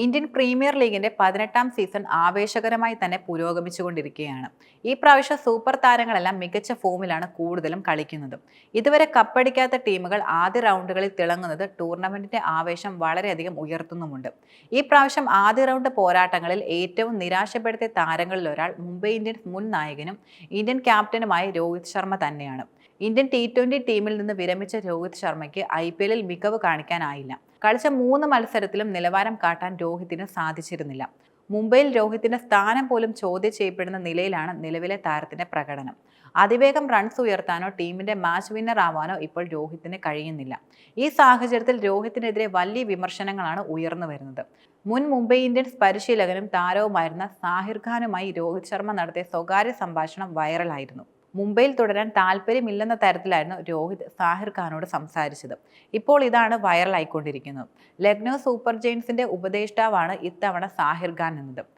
Indian premier ലീഗിന്റെ 18ാം season ആവേശകരമായി തന്നെ പുരോഗമിച്ചുകൊണ്ടിരിക്കുകയാണ്. ഈ പ്രാവശ്യം സൂപ്പർ താരങ്ങളെല്ലാം മികച്ച ഫോമിലാണ് കൂടുതലും കളിക്കുന്നത്. ഇതുവരെ കപ്പടിക്കാത്ത ടീമുകൾ ആദ്യ റൗണ്ടുകളിൽ തിളങ്ങുന്നത് ടൂർണമെന്റിന്റെ ആവേശം വളരെയധികം ഉയർത്തുന്നുമുണ്ട്. ഈ പ്രാവശ്യം ആദ്യ റൗണ്ട് പോരാട്ടങ്ങളിൽ ഏറ്റവും നിരാശപ്പെടുത്തിയ താരങ്ങളിൽ ഒരാൾ മുംബൈ ഇന്ത്യൻസ് മുൻ നായകനും ഇന്ത്യൻ ക്യാപ്റ്റനുമായ രോഹിത് ശർമ്മ തന്നെയാണ്. ഇന്ത്യൻ T20 ടീമിൽ നിന്ന് വിരമിച്ച രോഹിത് ശർമ്മയ്ക്ക് IPLൽ മികവ് കാണിക്കാനായില്ല. കളിച്ച 3 മത്സരത്തിലും നിലവാരം കാട്ടാൻ രോഹിത്തിന് സാധിച്ചിരുന്നില്ല. മുംബൈയിൽ രോഹിത്തിന്റെ സ്ഥാനം പോലും ചോദ്യം ചെയ്യപ്പെടുന്ന നിലയിലാണ് നിലവിലെ താരത്തിന്റെ പ്രകടനം. അതിവേഗം റൺസ് ഉയർത്താനോ ടീമിന്റെ മാച്ച് വിന്നർ ആവാനോ ഇപ്പോൾ രോഹിത്തിന് കഴിയുന്നില്ല. ഈ സാഹചര്യത്തിൽ രോഹിത്തിനെതിരെ വലിയ വിമർശനങ്ങളാണ് ഉയർന്നു വരുന്നത്. മുൻ മുംബൈ ഇന്ത്യൻസ് പരിശീലകനും താരവുമായിരുന്ന സാഹിർ ഖാനുമായി രോഹിത് ശർമ്മ നടത്തിയ സ്വകാര്യ സംഭാഷണം വൈറലായിരുന്നു. മുംബൈയിൽ തുടരാൻ താല്പര്യമില്ലെന്ന തരത്തിലായിരുന്നു രോഹിത് സാഹിർ ഖാനോട് സംസാരിച്ചത്. ഇപ്പോൾ ഇതാണ് വൈറലായിക്കൊണ്ടിരിക്കുന്നത്. ലക്നൗ സൂപ്പർ ജയൻസിന്റെ ഉപദേഷ്ടാവാണ് ഇത്തവണ സാഹിർ ഖാൻ എന്നത്.